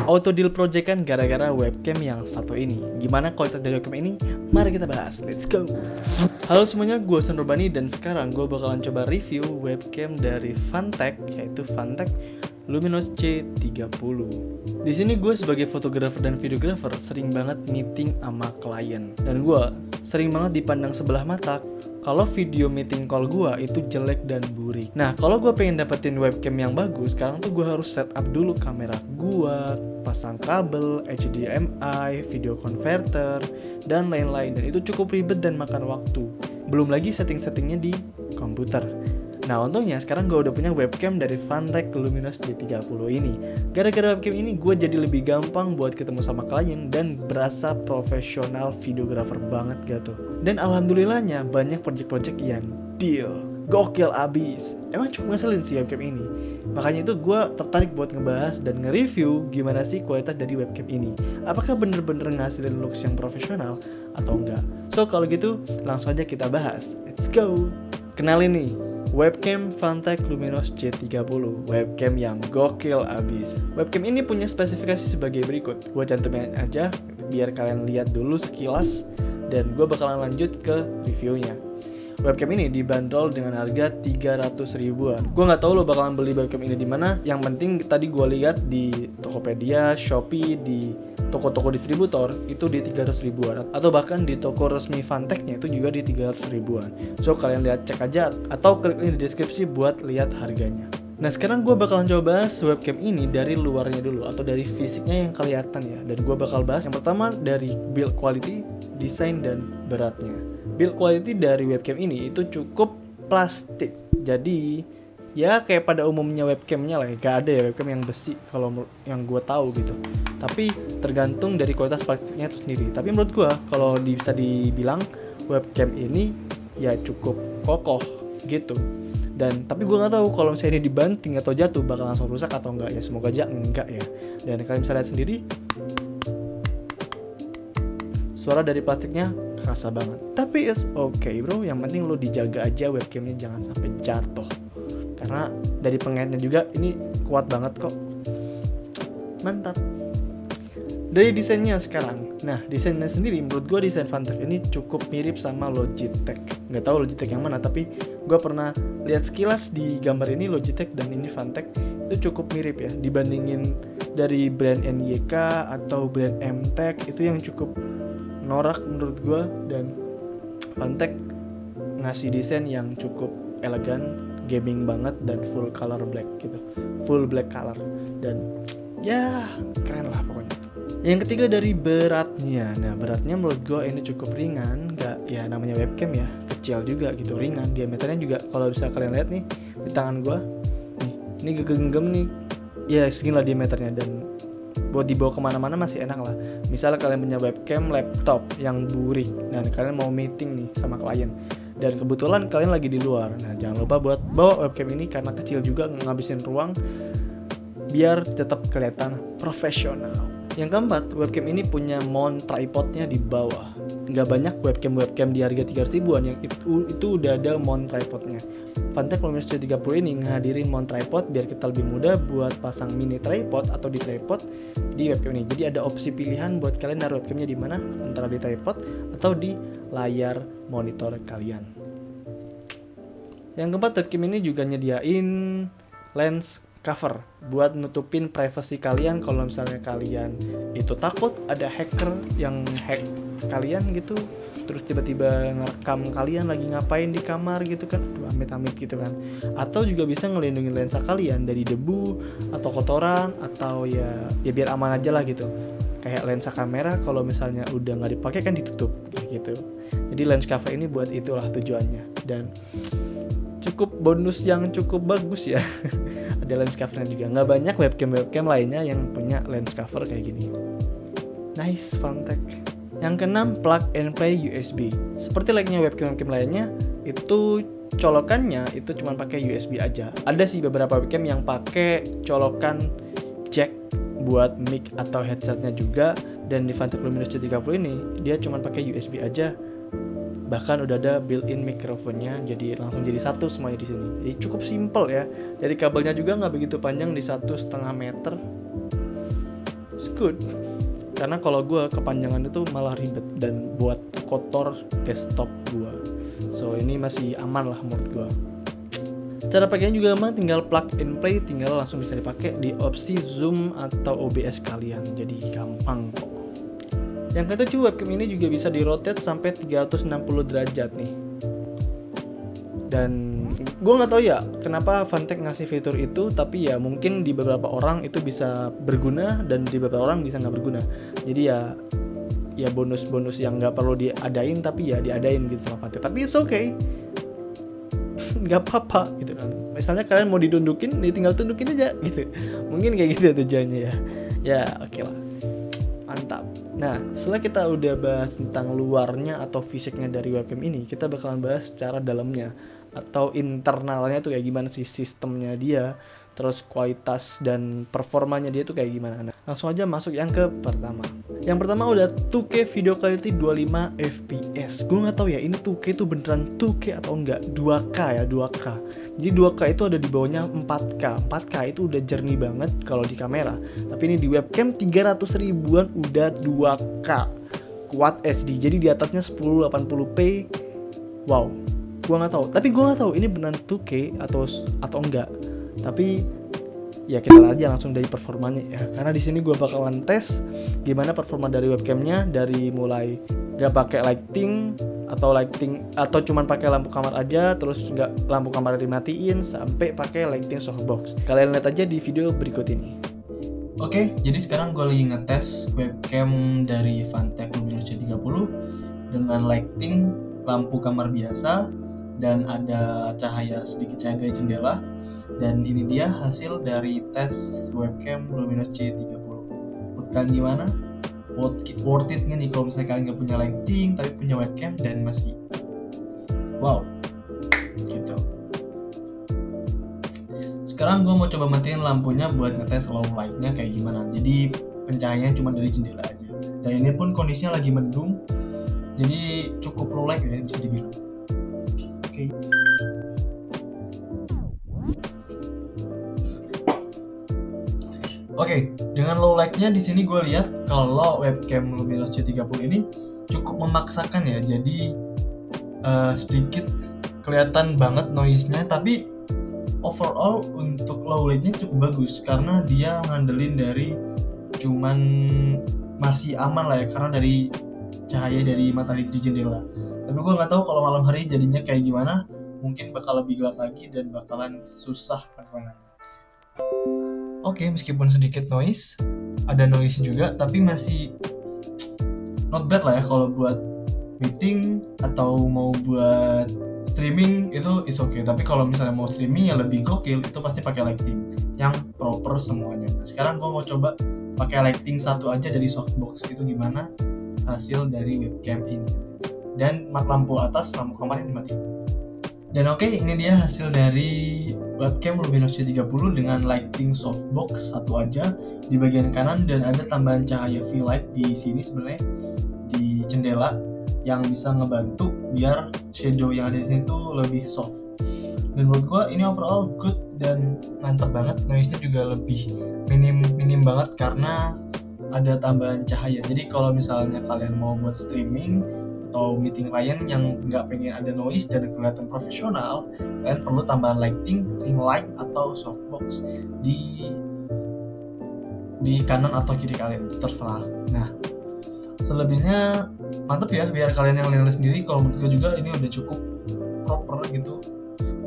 auto deal project kan gara-gara webcam yang satu ini. Gimana kualitas dari webcam ini? Mari kita bahas, let's go. Halo semuanya, gue Son Urbani dan sekarang gue bakalan coba review webcam dari Phantek, yaitu Phantek Luminos C30. Di sini gue sebagai fotografer dan videografer sering banget meeting sama klien, dan gue sering banget dipandang sebelah mata kalau video meeting call gue itu jelek dan burik. Nah, kalau gue pengen dapetin webcam yang bagus, sekarang tuh gue harus setup dulu kamera gue, pasang kabel, HDMI, video converter, dan lain-lain. Dan itu cukup ribet dan makan waktu. Belum lagi setting-settingnya di komputer. Nah, untungnya sekarang gue udah punya webcam dari Phantek Luminos C30 ini. Gara-gara webcam ini gue jadi lebih gampang buat ketemu sama klien dan berasa profesional videographer banget gitu. Dan alhamdulillahnya banyak project-project yang deal, gokil abis. Emang cukup ngeselin sih webcam ini. Makanya itu gue tertarik buat ngebahas dan nge-review gimana sih kualitas dari webcam ini. Apakah bener-bener ngasilin looks yang profesional atau enggak? So kalau gitu langsung aja kita bahas. Let's go. Kenalin nih, webcam Phantek Luminos C30, webcam yang gokil abis. Webcam ini punya spesifikasi sebagai berikut. Gue cantumin aja biar kalian lihat dulu sekilas, dan gue bakalan lanjut ke reviewnya. Webcam ini dibanderol dengan harga 300 ribuan. Gue nggak tahu lo bakalan beli webcam ini di mana. Yang penting tadi gue lihat di Tokopedia, Shopee, di toko-toko distributor itu di 300 ribuan, atau bahkan di toko resmi Phanteknya itu juga di 300 ribuan. So kalian lihat, cek aja atau klik link di deskripsi buat lihat harganya. Nah, sekarang gue bakalan coba bahas webcam ini dari luarnya dulu, atau dari fisiknya yang kelihatan ya. Dan gue bakal bahas yang pertama dari build quality, desain, dan beratnya. Build quality dari webcam ini itu cukup plastik. Jadi ya kayak pada umumnya webcamnya lah, gak ada ya webcam yang besi kalau yang gue tahu gitu. Tapi tergantung dari kualitas plastiknya itu sendiri. Tapi menurut gue kalau bisa dibilang webcam ini ya cukup kokoh gitu. Dan tapi gue nggak tahu kalau misalnya ini dibanting atau jatuh bakal langsung rusak atau enggak ya. Semoga aja enggak ya. Dan kalian bisa lihat sendiri, suara dari plastiknya kerasa banget. Tapi it's okay bro, yang penting lo dijaga aja webcamnya jangan sampai jatuh. Karena dari pengaitnya juga ini kuat banget kok. Mantap. Dari desainnya sekarang. Nah, desainnya sendiri menurut gue desain Phantek ini cukup mirip sama Logitech. Nggak tahu Logitech yang mana, tapi gue pernah lihat sekilas di gambar ini Logitech dan ini Phantek itu cukup mirip ya. Dibandingin dari brand NYK atau brand MTech itu yang cukup norak menurut gue, dan Phantek ngasih desain yang cukup elegan, gaming banget, dan full color black gitu, full black color, dan ya keren lah pokoknya. Yang ketiga dari beratnya. Nah, beratnya menurut gue ini cukup ringan, nggak ya namanya webcam ya, kecil juga gitu, ringan. Diameternya juga kalau bisa kalian lihat nih di tangan gue, nih ini genggam nih, ya segini lah diameternya, dan buat dibawa kemana-mana masih enak lah. Misalnya kalian punya webcam laptop yang burik dan kalian mau meeting nih sama klien, dan kebetulan kalian lagi di luar, nah jangan lupa buat bawa webcam ini karena kecil juga, ngabisin ruang biar tetap kelihatan profesional. Yang keempat, webcam ini punya mount tripodnya di bawah. Nggak banyak webcam di harga 300 ribuan yang itu udah ada mount tripodnya. Phantek Luminos C30 ini ngehadirin mount tripod biar kita lebih mudah buat pasang mini tripod atau di tripod di webcam ini. Jadi ada opsi pilihan buat kalian naruh webcamnya di mana, antara di tripod atau di layar monitor kalian. Yang keempat, webcam ini juga nyediain lens cover buat nutupin privasi kalian kalau misalnya kalian itu takut ada hacker yang hack kalian gitu, terus tiba-tiba ngerekam kalian lagi ngapain di kamar gitu kan, amit-amit gitu kan. Atau juga bisa ngelindungi lensa kalian dari debu atau kotoran, atau ya biar aman aja lah gitu. Kayak lensa kamera kalau misalnya udah nggak dipakai kan ditutup kayak gitu. Jadi lens cover ini buat itulah tujuannya, dan cukup bonus yang cukup bagus ya. Ada lens covernya juga. Nggak banyak webcam lainnya yang punya lens cover kayak gini. Nice, Phantek. Yang keenam, plug and play USB. Seperti layaknya webcam lainnya, itu colokannya itu cuma pakai USB aja. Ada sih beberapa webcam yang pakai colokan jack buat mic atau headsetnya juga, dan di Phantek Luminos C30 ini dia cuma pakai USB aja. Bahkan udah ada built-in mikrofonnya, jadi langsung jadi satu semuanya di sini. Jadi cukup simple ya. Jadi kabelnya juga nggak begitu panjang, di 1,5 meter. it's good. Karena kalau gue kepanjangan itu malah ribet dan buat kotor desktop gue. So ini masih aman lah menurut gue. Cara pakainya juga gampang, tinggal plug and play, tinggal langsung bisa dipakai di opsi zoom atau OBS kalian. Jadi gampang kok. Yang ketujuh, webcam ini juga bisa di rotate sampai 360 derajat nih. Dan gue nggak tahu ya kenapa Fantech ngasih fitur itu, tapi ya mungkin di beberapa orang itu bisa berguna dan di beberapa orang bisa nggak berguna. Jadi ya bonus-bonus yang nggak perlu diadain tapi ya diadain gitu sama Fantech. Tapi it's okay, nggak apa-apa gitu kan. Misalnya kalian mau ditundukin, ya tinggal tundukin aja gitu. Mungkin kayak gitu tujuannya ya. Ya oke lah, mantap. Nah, setelah kita udah bahas tentang luarnya atau fisiknya dari webcam ini, kita bakalan bahas secara dalamnya atau internalnya tuh kayak gimana sih sistemnya dia, terus kualitas dan performanya dia tuh kayak gimana. Nah, langsung aja masuk yang ke pertama. Yang pertama udah 2K video quality 25 fps. Gue nggak tahu ya ini 2K tuh beneran 2K atau enggak. 2K ya, 2K. Jadi 2K itu ada di bawahnya 4K. 4K itu udah jernih banget kalau di kamera. Tapi ini di webcam 300 ribuan udah 2K. Quad SD. Jadi di atasnya 1080p. Wow. Gua nggak tahu. Tapi gua nggak tahu ini beneran 2K atau enggak. Tapi ya kita lihat aja langsung dari performanya ya. Karena di sini gua bakalan tes gimana performa dari webcamnya, dari mulai nggak pakai lighting atau cuman pakai lampu kamar aja, terus nggak lampu kamar dimatiin sampai pakai lighting softbox. Kalian lihat aja di video berikut ini. Oke, jadi sekarang gue lagi ngetes webcam dari Fantech Luminos C30 dengan lighting lampu kamar biasa dan ada sedikit cahaya dari jendela. Dan ini dia hasil dari tes webcam Luminos C30. Menurut kalian gimana? Worth it nggak nih kalau misalnya kalian nggak punya lighting tapi punya webcam dan masih wow gitu. Sekarang gue mau coba matiin lampunya buat ngetes low light-nya kayak gimana. Jadi pencahayaannya cuma dari jendela aja. Dan ini pun kondisinya lagi mendung, jadi cukup low light ya bisa dibilang. Oke. Oke, dengan low light-nya di sini gue lihat kalau webcam Luminos C30 ini cukup memaksakan ya. Jadi sedikit kelihatan banget noise-nya, tapi overall untuk low light-nya cukup bagus karena dia ngandelin dari cuman masih aman lah ya karena dari cahaya dari matahari di jendela. Tapi gue nggak tahu kalau malam hari jadinya kayak gimana. Mungkin bakal lebih gelap lagi dan bakalan susah penerangannya. Oke, meskipun sedikit ada noise juga, tapi masih not bad lah ya kalau buat meeting atau mau buat streaming itu is okay. Tapi kalau misalnya mau streaming yang lebih gokil itu pasti pakai lighting yang proper semuanya. Nah, sekarang gue mau coba pakai lighting satu aja dari softbox. Itu gimana hasil dari webcam ini. Dan lampu atas, lampu kamar ini dimatiin. Dan oke, ini dia hasil dari webcam Luminos C30 dengan lighting softbox satu aja di bagian kanan dan ada tambahan cahaya V-light di sini sebenarnya di jendela yang bisa ngebantu biar shadow yang ada di sini tuh lebih soft. Dan menurut gua ini overall good dan mantap banget. Noise-nya juga lebih minim banget karena ada tambahan cahaya. Jadi kalau misalnya kalian mau buat streaming atau meeting klien yang nggak pengen ada noise dan kelihatan profesional, kalian perlu tambahan lighting, ring light atau softbox di kanan atau kiri kalian, terserah. Nah, selebihnya mantep ya, biar kalian yang nilai sendiri. Kalau menurut gue juga ini udah cukup proper gitu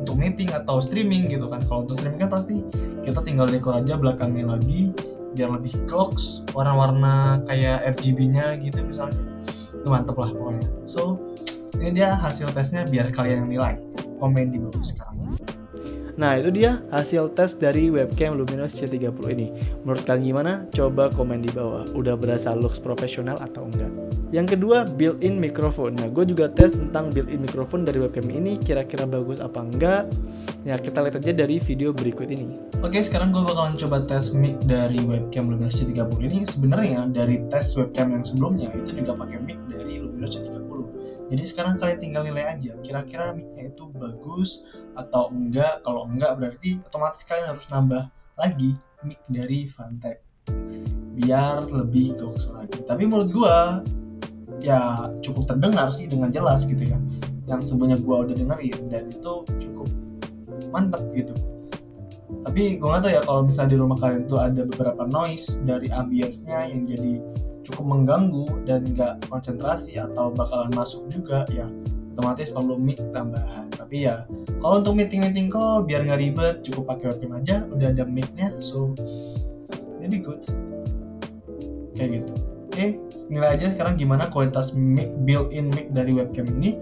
untuk meeting atau streaming gitu kan. Kalau untuk streaming kan pasti kita tinggal dekor aja belakangnya lagi biar lebih clocks, warna-warna kayak RGB-nya gitu misalnya. Itu mantep lah pokoknya. So, ini dia hasil tesnya biar kalian yang nilai. Komen di bawah sekarang. Nah, itu dia hasil tes dari webcam Luminos C30 ini. Menurut kalian gimana? Coba komen di bawah. Udah berasa looks profesional atau enggak? Yang kedua, built-in microphone. Nah, gue juga tes tentang built-in microphone dari webcam ini. Kira-kira bagus apa enggak? Ya, kita lihat aja dari video berikut ini. Oke, sekarang gue bakalan coba tes mic dari webcam Luminos C30 ini. Sebenarnya dari tes webcam yang sebelumnya itu juga pakai mic dari Luminos C30. Jadi sekarang kalian tinggal nilai aja, kira-kira mic-nya itu bagus atau enggak. Kalau enggak berarti otomatis kalian harus nambah lagi mic dari Fantech. biar lebih goks lagi. Tapi menurut gua ya cukup terdengar sih dengan jelas gitu ya, yang sebenarnya gua udah dengerin, dan itu cukup mantep gitu. Tapi gue nggak tahu ya kalau misalnya di rumah kalian tuh ada beberapa noise dari ambience-nya yang jadi cukup mengganggu dan nggak konsentrasi atau bakalan masuk juga, ya otomatis perlu mic tambahan. Tapi ya kalau untuk meeting call biar nggak ribet, cukup pakai webcam aja, udah ada mic-nya, so maybe good kayak gitu. Oke, nilai aja sekarang gimana kualitas mic, built-in mic dari webcam ini.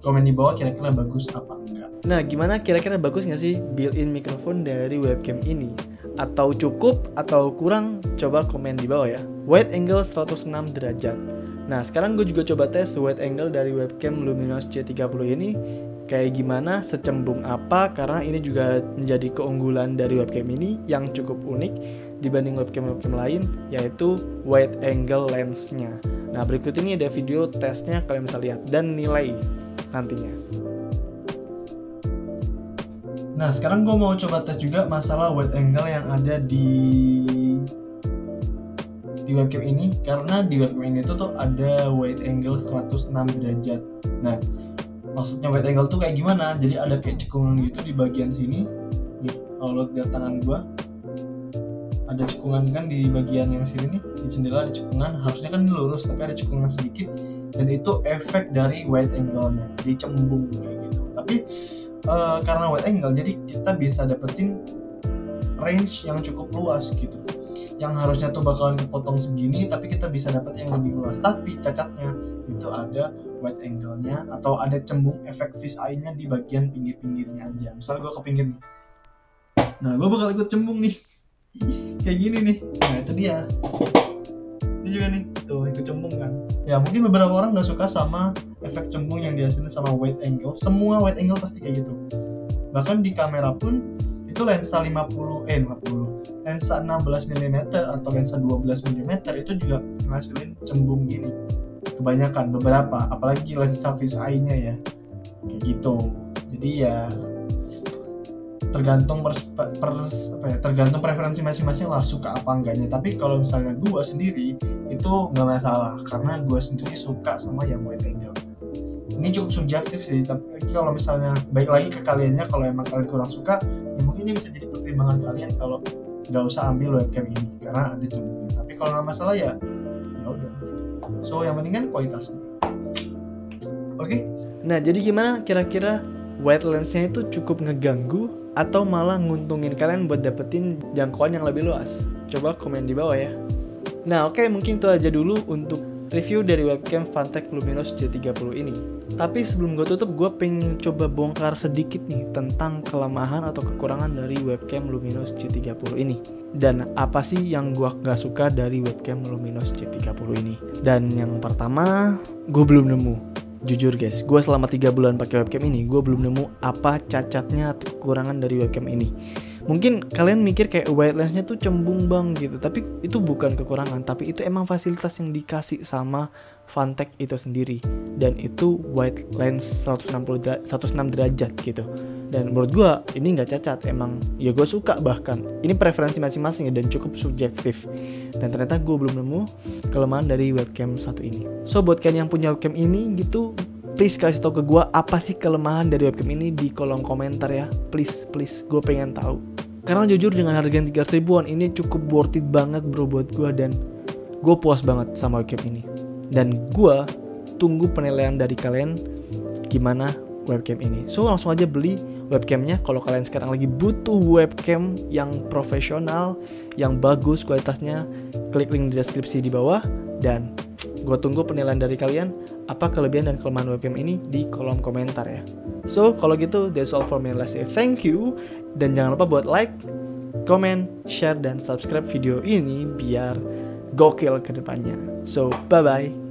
Komen di bawah kira-kira bagus apa enggak. Nah, gimana kira-kira bagus nggak sih built-in mikrofon dari webcam ini? Atau cukup atau kurang? Coba komen di bawah ya. Wide angle 106 derajat. Nah, sekarang gue juga coba tes wide angle dari webcam Luminos C30 ini. Kayak gimana, secembung apa, karena ini juga menjadi keunggulan dari webcam ini yang cukup unik dibanding webcam-webcam lain, yaitu wide angle lensnya. Nah, berikut ini ada video tesnya, kalian bisa lihat dan nilai nantinya. Nah, sekarang gue mau coba tes juga masalah wide angle yang ada di webcam ini, karena di webcam ini tuh ada wide angle 106 derajat. Nah, maksudnya wide angle tuh kayak gimana? Jadi ada kayak cekungan gitu di bagian sini. Nih, kalau lo lihat tangan gue, ada cekungan kan di bagian yang sini nih, di jendela ada cekungan. Harusnya kan lurus, tapi ada cekungan sedikit, dan itu efek dari wide angle-nya, jadi cembung kayak gitu. Tapi karena wide angle, jadi kita bisa dapetin range yang cukup luas gitu. Yang harusnya tuh bakalan kepotong segini, tapi kita bisa dapat yang lebih luas. Tapi cacatnya itu ada wide angle-nya, atau ada cembung efek fish eye-nya di bagian pinggir-pinggirnya aja. Misalnya gue ke pinggir nih, nah gue bakal ikut cembung nih kayak gini nih. Nah itu dia, ini juga nih tuh ikut cembung kan. Ya mungkin beberapa orang gak suka sama efek cembung yang dihasilkan sama wide angle. Semua wide angle pasti kayak gitu. Bahkan di kamera pun itu lensa 50 lensa 16 mm atau lensa 12 mm itu juga ngasilin cembung gini. Kebanyakan, beberapa, apalagi lensa fish eye-nya ya kayak gitu. Jadi ya tergantung tergantung preferensi masing-masing lah, suka apa enggaknya. Tapi kalau misalnya gue sendiri itu nggak masalah, karena gue sendiri suka sama yang wide angle. Ini cukup subjektif sih, tapi kalau misalnya baik lagi ke kaliannya, kalau emang kalian kurang suka, ya mungkin ini bisa jadi pertimbangan kalian kalau nggak usah ambil webcam ini karena ada cembungnya. Tapi kalau nggak masalah ya udah gitu. So yang penting kan kualitasnya. Oke. Nah, jadi gimana kira-kira wide lensnya itu cukup ngeganggu atau malah nguntungin kalian buat dapetin jangkauan yang lebih luas? Coba komen di bawah ya. Nah oke, mungkin itu aja dulu untuk review dari webcam Phanteks Luminos C30 ini. Tapi sebelum gue tutup, gue pengen coba bongkar sedikit nih tentang kelemahan atau kekurangan dari webcam Luminos C30 ini. Dan apa sih yang gue gak suka dari webcam Luminos C30 ini. Dan yang pertama, gue belum nemu. Jujur guys, gue selama 3 bulan pakai webcam ini, gue belum nemu apa cacatnya atau kekurangan dari webcam ini. Mungkin kalian mikir kayak wide lensnya tuh cembung bang gitu, tapi itu bukan kekurangan, tapi itu emang fasilitas yang dikasih sama Phanteks itu sendiri. Dan itu wide lens 106 derajat gitu. Dan menurut gue ini nggak cacat, emang ya gue suka, bahkan ini preferensi masing-masing ya, dan cukup subjektif. Dan ternyata gue belum nemu kelemahan dari webcam satu ini. So buat kalian yang punya webcam ini gitu, please kasih tau ke gue apa sih kelemahan dari webcam ini di kolom komentar ya. Please, gue pengen tahu. Karena jujur dengan harga 300 ribuan ini cukup worth it banget bro buat gue, dan gue puas banget sama webcam ini. Dan gue tunggu penilaian dari kalian gimana webcam ini. So langsung aja beli webcamnya kalau kalian sekarang lagi butuh webcam yang profesional, yang bagus kualitasnya. Klik link di deskripsi di bawah, dan gue tunggu penilaian dari kalian apa kelebihan dan kelemahan webcam ini di kolom komentar ya. So kalau gitu that's all for me. Let's say thank you, dan jangan lupa buat like, comment, share, dan subscribe video ini biar gokil ke depannya. So bye bye.